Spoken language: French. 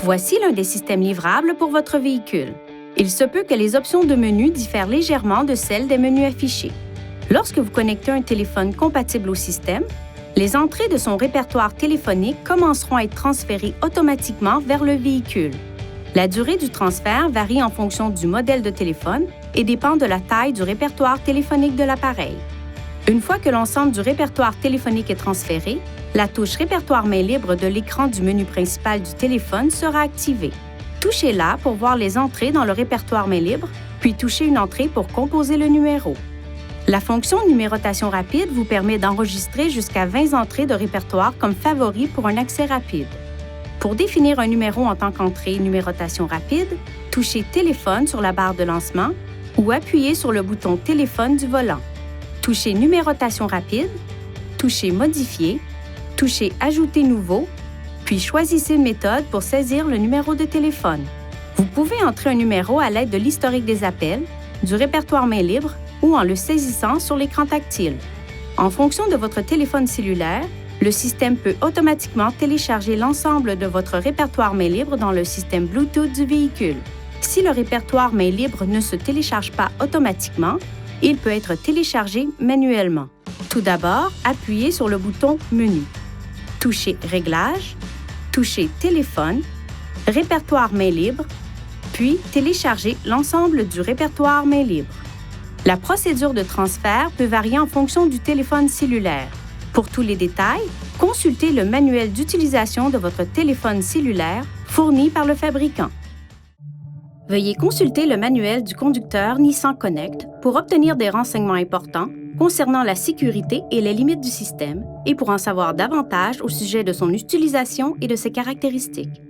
Voici l'un des systèmes livrables pour votre véhicule. Il se peut que les options de menu diffèrent légèrement de celles des menus affichés. Lorsque vous connectez un téléphone compatible au système, les entrées de son répertoire téléphonique commenceront à être transférées automatiquement vers le véhicule. La durée du transfert varie en fonction du modèle de téléphone et dépend de la taille du répertoire téléphonique de l'appareil. Une fois que l'ensemble du répertoire téléphonique est transféré, la touche Répertoire main libre de l'écran du menu principal du téléphone sera activée. Touchez-la pour voir les entrées dans le répertoire main libre, puis touchez une entrée pour composer le numéro. La fonction numérotation rapide vous permet d'enregistrer jusqu'à 20 entrées de répertoire comme favoris pour un accès rapide. Pour définir un numéro en tant qu'entrée numérotation rapide, touchez Téléphone sur la barre de lancement ou appuyez sur le bouton Téléphone du volant. Touchez Numérotation rapide, touchez Modifier, touchez Ajouter nouveau, puis choisissez une méthode pour saisir le numéro de téléphone. Vous pouvez entrer un numéro à l'aide de l'historique des appels, du répertoire main libre ou en le saisissant sur l'écran tactile. En fonction de votre téléphone cellulaire, le système peut automatiquement télécharger l'ensemble de votre répertoire main libre dans le système Bluetooth du véhicule. Si le répertoire main libre ne se télécharge pas automatiquement, il peut être téléchargé manuellement. Tout d'abord, appuyez sur le bouton Menu. Touchez Réglages, touchez Téléphone, Répertoire main libre, puis téléchargez l'ensemble du répertoire main libre. La procédure de transfert peut varier en fonction du téléphone cellulaire. Pour tous les détails, consultez le manuel d'utilisation de votre téléphone cellulaire fourni par le fabricant. Veuillez consulter le manuel du conducteur Nissan Connect pour obtenir des renseignements importants concernant la sécurité et les limites du système et pour en savoir davantage au sujet de son utilisation et de ses caractéristiques.